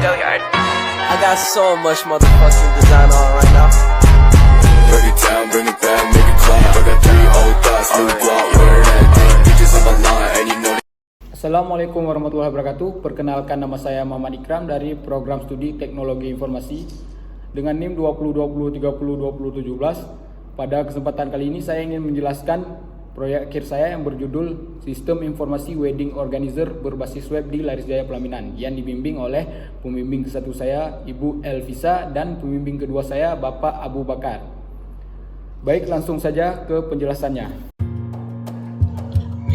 Hilliard. I got so much motherfucking design on right now. Break it down, bring it back, make it clap. I got 3 old thoughts, new guap, where that thing. Bitches on my line, and you know. Assalamualaikum warahmatullahi wabarakatuh. Perkenalkan, nama saya Muhammad Ikram dari Program Studi Teknologi Informasi dengan NIM 2020302017. Pada kesempatan kali ini saya ingin menjelaskan proyek akhir saya yang berjudul Sistem Informasi Wedding Organizer berbasis web di Larisjaya Pelaminan yang dibimbing oleh pembimbing ke-1 saya Ibu Elvisa dan pembimbing kedua saya Bapak Abu Bakar. Baik, langsung saja ke penjelasannya.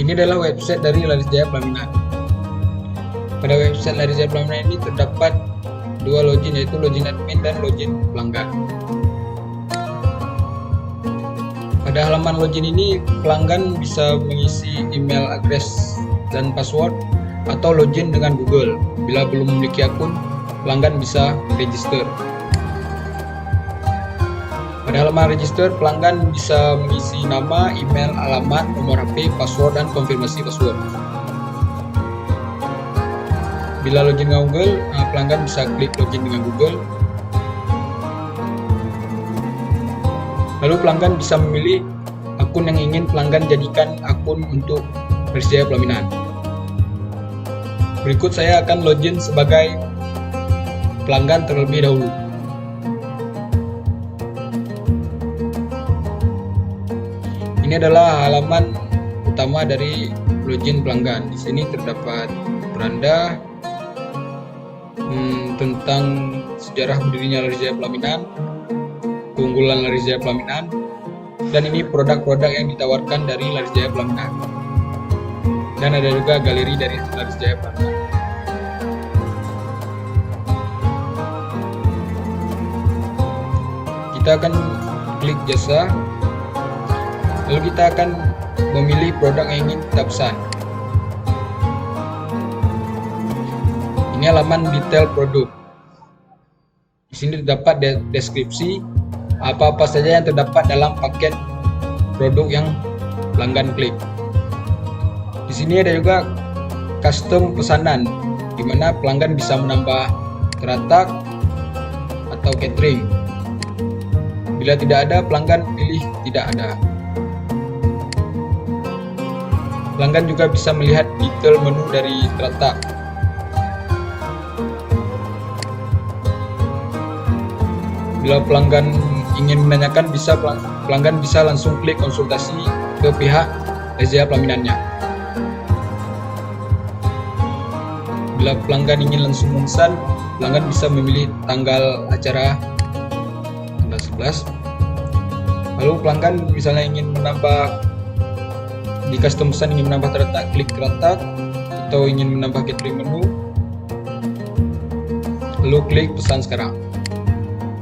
Ini adalah website dari Larisjaya Pelaminan. Pada website Larisjaya Pelaminan ini terdapat dua login, yaitu login admin dan login pelanggan. Pada halaman login ini, pelanggan bisa mengisi email address dan password atau login dengan Google. Bila belum memiliki akun, pelanggan bisa register. Pada halaman register, pelanggan bisa mengisi nama, email, alamat, nomor HP, password, dan konfirmasi password. Bila login dengan Google, pelanggan bisa klik login dengan Google. Lalu pelanggan bisa memilih akun yang ingin pelanggan jadikan akun untuk Larisjaya Pelaminan. Berikut saya akan login sebagai pelanggan terlebih dahulu. Ini adalah halaman utama dari login pelanggan. Di sini terdapat beranda tentang sejarah berdirinya Larisjaya Pelaminan, keunggulan Larisjaya Pelaminan, dan ini produk-produk yang ditawarkan dari Larisjaya Pelaminan. Dan ada juga galeri dari Larisjaya Pelaminan. Kita akan klik jasa. Lalu kita akan memilih produk yang ingin kita pesan. Ini halaman detail produk. Di sini terdapat deskripsi apa-apa saja yang terdapat dalam paket produk yang pelanggan klik. Di sini ada juga custom pesanan, di mana pelanggan bisa menambah teratak atau catering. Bila tidak ada, pelanggan pilih tidak ada. Pelanggan juga bisa melihat detail menu dari teratak. Bila pelanggan ingin menanyakan, pelanggan bisa langsung klik konsultasi ke pihak Larisjaya Pelaminannya. Bila pelanggan ingin langsung memesan, pelanggan bisa memilih tanggal acara tanggal 11. Lalu pelanggan misalnya ingin menambah di custom pesan, ingin menambah teratak, klik teratak, atau ingin menambah catering menu, lalu klik pesan sekarang.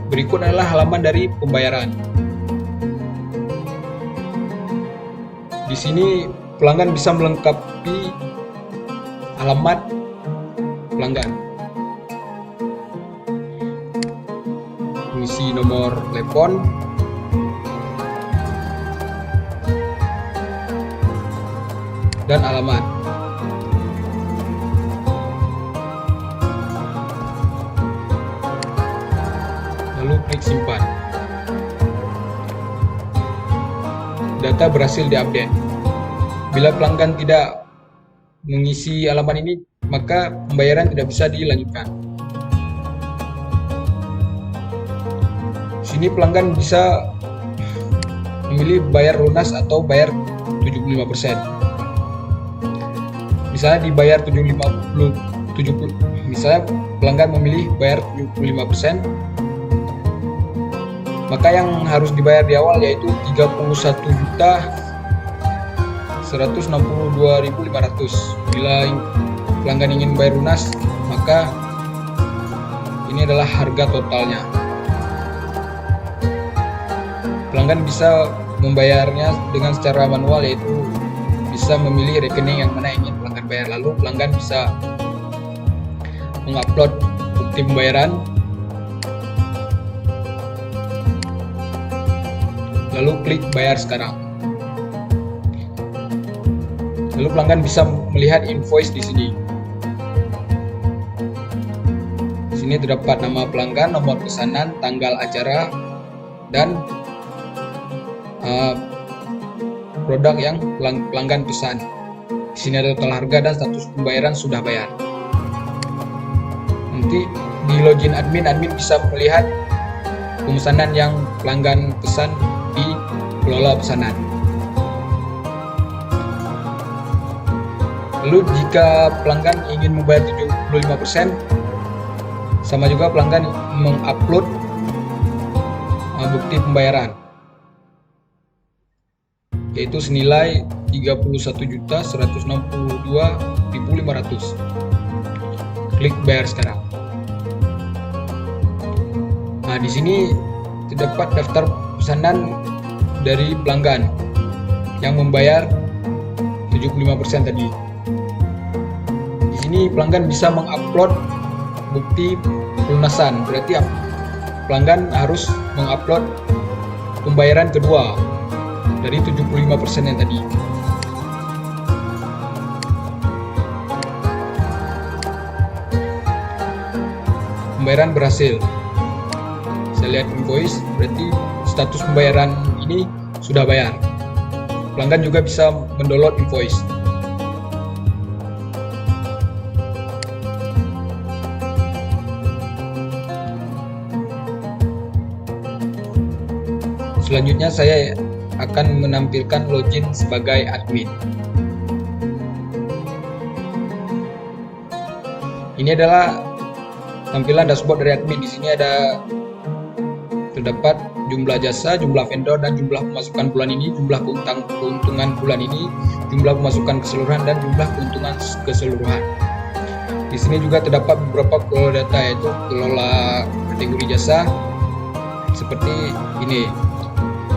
Berikut adalah halaman dari pembayaran. Di sini pelanggan bisa melengkapi alamat pelanggan, mengisi nomor telepon, dan alamat. Lalu klik simpan. Data berhasil diupdate. Bila pelanggan tidak mengisi alamat ini, maka pembayaran tidak bisa dilanjutkan. Di sini pelanggan bisa memilih bayar lunas atau bayar 75%. Misalnya dibayar 70, misalnya pelanggan memilih bayar 75%, maka yang harus dibayar di awal yaitu 31.162.500. Bila pelanggan ingin bayar lunas, maka ini adalah harga totalnya. Pelanggan bisa membayarnya dengan secara manual, yaitu bisa memilih rekening yang mana ingin pelanggan bayar. Lalu pelanggan bisa mengupload bukti pembayaran, lalu klik bayar sekarang. Lalu pelanggan bisa melihat invoice di sini. Di sini sini terdapat nama pelanggan, nomor pesanan, tanggal acara, dan produk yang pelanggan pesan. Di sini ada total harga dan status pembayaran sudah bayar. Nanti di login admin bisa melihat pemesanan yang pelanggan pesan di kelola pesanan. Lalu jika pelanggan ingin membayar 75%, sama juga pelanggan mengupload bukti pembayaran, yaitu senilai 31.162.500. Klik bayar sekarang. Nah, di sini terdapat daftar pesanan dari pelanggan yang membayar 75% tadi. Di sini pelanggan bisa mengupload bukti pelunasan, berarti pelanggan harus mengupload pembayaran kedua dari 75% yang tadi. Pembayaran berhasil. Saya lihat invoice, berarti status pembayaran ini sudah bayar. Pelanggan juga bisa mendownload invoice. Selanjutnya saya akan menampilkan login sebagai admin. Ini adalah tampilan dashboard dari admin. Di sini terdapat jumlah jasa, jumlah vendor, dan jumlah pemasukan bulan ini, jumlah keuntungan bulan ini, jumlah pemasukan keseluruhan, dan jumlah keuntungan keseluruhan. Di sini juga terdapat beberapa kelola data, yaitu kelola kategori jasa seperti ini.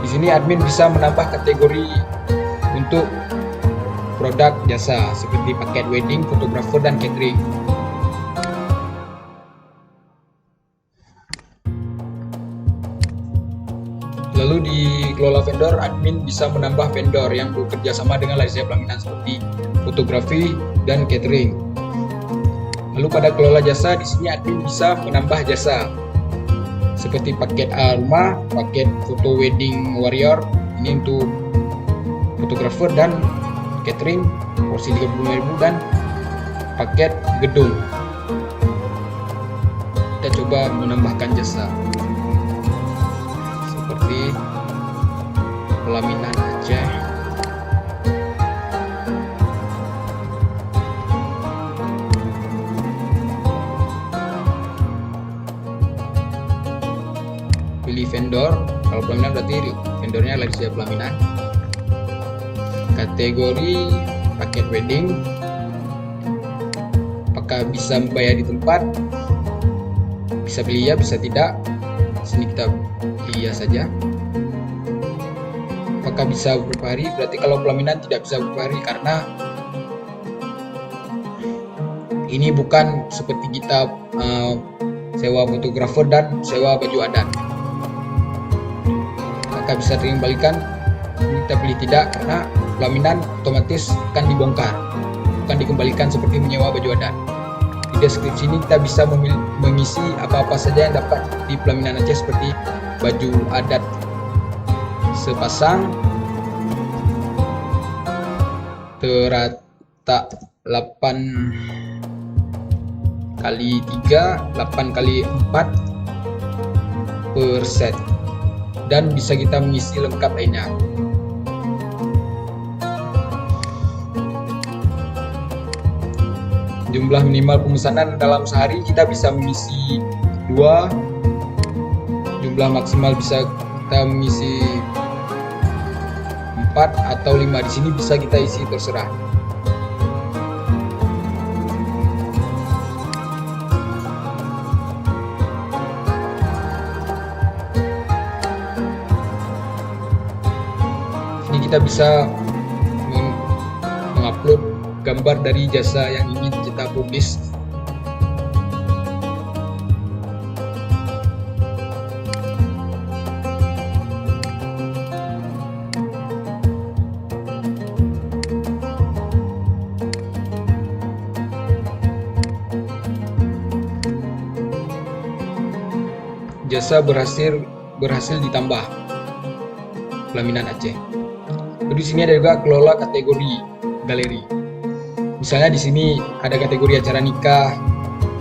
Di sini admin bisa menambah kategori untuk produk jasa seperti paket wedding, fotografer, dan catering. Lalu di kelola vendor, admin bisa menambah vendor yang bekerja sama dengan Laris Jaya Pelaminan seperti fotografi dan catering. Lalu pada kelola jasa, di sini admin bisa menambah jasa seperti paket A rumah, paket foto wedding warrior, ini untuk fotografer, dan catering porsi 35.000, dan paket gedung. Kita coba menambahkan jasa seperti pelaminan Aceh, pilih vendor. Kalau pelaminan berarti vendornya Laris Jaya Pelaminan. Kategori paket wedding, apakah bisa membayar di tempat? Bisa pilih ya, bisa tidak. Sini kita pilih ya saja. Apakah bisa beberapa hari? Berarti kalau pelaminan tidak bisa beberapa hari, karena ini bukan seperti kita sewa fotografer dan sewa baju adat. Apakah bisa dikembalikan? Kita pilih tidak, karena pelaminan otomatis akan dibongkar, bukan dikembalikan seperti menyewa baju adat. Di deskripsi ini kita bisa mengisi apa-apa saja yang dapat di pelaminan Aceh, seperti baju adat sepasang, teratak 8x3, 8x4 per set, dan bisa kita mengisi lengkap lainnya. Jumlah minimal pemesanan dalam sehari kita bisa mengisi 2, jumlah maksimal bisa kita mengisi 4 atau 5. Di sini bisa kita isi terserah. Ini kita bisa mengupload gambar dari jasa yang ingin kita publish. jasa berhasil ditambah pelaminan Aceh. Lalu di sini ada juga kelola kategori galeri. Misalnya di sini ada kategori acara nikah,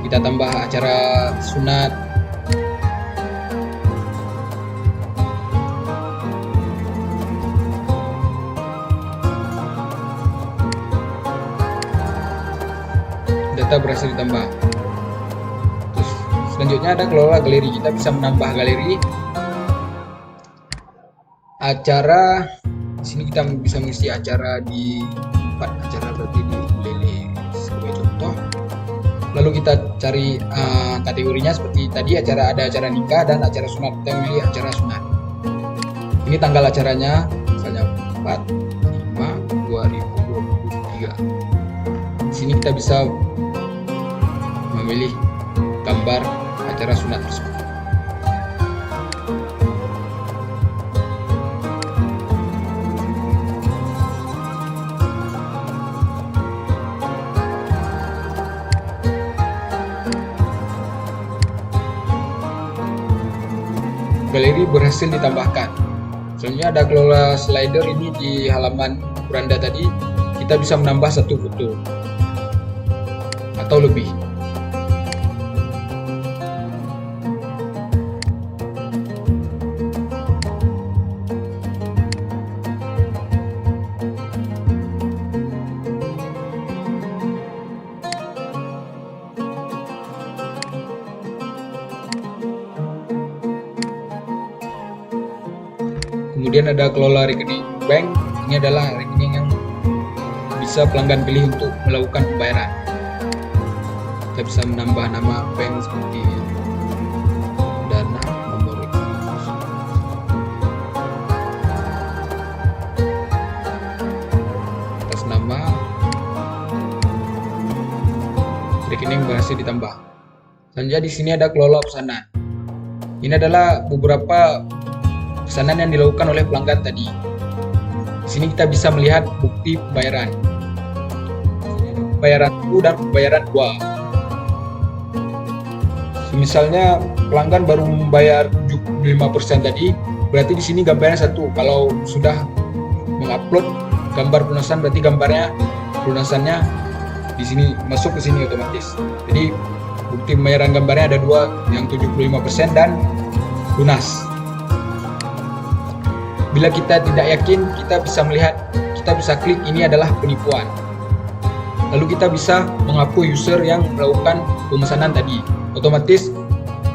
kita tambah acara sunat. Data berhasil ditambah. Terus selanjutnya ada kelola galeri. Kita bisa menambah galeri. Acara di sini kita bisa mengisi acara di tempat acara, berarti di Lele sebagai contoh. Lalu kita cari kategorinya seperti tadi, ada acara nikah dan acara sunat. Kita pilih acara sunat. Ini tanggal acaranya, misalnya 4/5/2023. Di sini kita bisa memilih gambar acara sunat tersebut. Galeri berhasil ditambahkan. Selanjutnya ada kelola slider. Ini di halaman beranda tadi kita bisa menambah satu foto atau lebih. Kemudian ada kelola rekening bank. Ini adalah rekening yang bisa pelanggan pilih untuk melakukan pembayaran. Kita bisa menambah nama bank seperti Dana, nomor rekening, atas nama rekening berhasil ditambah. Selanjutnya di sini ada kelola pesanan. Ini adalah beberapa pesanan yang dilakukan oleh pelanggan tadi. Di sini kita bisa melihat bukti pembayaran. Pembayaran 1 dan pembayaran 2. Misalnya pelanggan baru membayar 75% tadi, berarti di sini gambarnya 1. Kalau sudah mengupload gambar pelunasan, berarti gambarnya pelunasannya di sini masuk ke sini otomatis. Jadi bukti pembayaran gambarnya ada 2, yang 75% dan lunas. Bila kita tidak yakin, kita bisa klik ini adalah penipuan. Lalu kita bisa menghapus user yang melakukan pemesanan tadi. Otomatis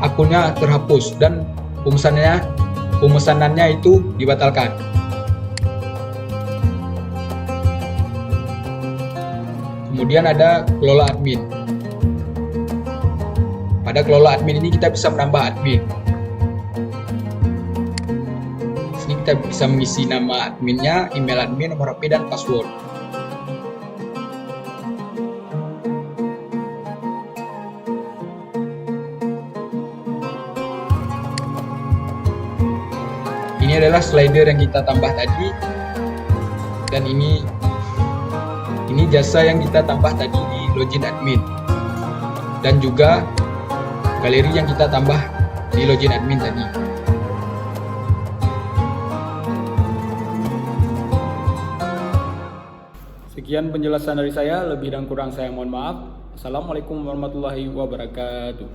akunnya terhapus dan pemesanannya itu dibatalkan. Kemudian ada kelola admin. Pada kelola admin ini kita bisa menambah admin. Kita bisa mengisi nama adminnya, email admin, nomor HP, dan password. Ini adalah slider yang kita tambah tadi, dan ini jasa yang kita tambah tadi di login admin, dan juga galeri yang kita tambah di login admin tadi. Sekian penjelasan dari saya, lebih dan kurang saya mohon maaf. Assalamualaikum warahmatullahi wabarakatuh.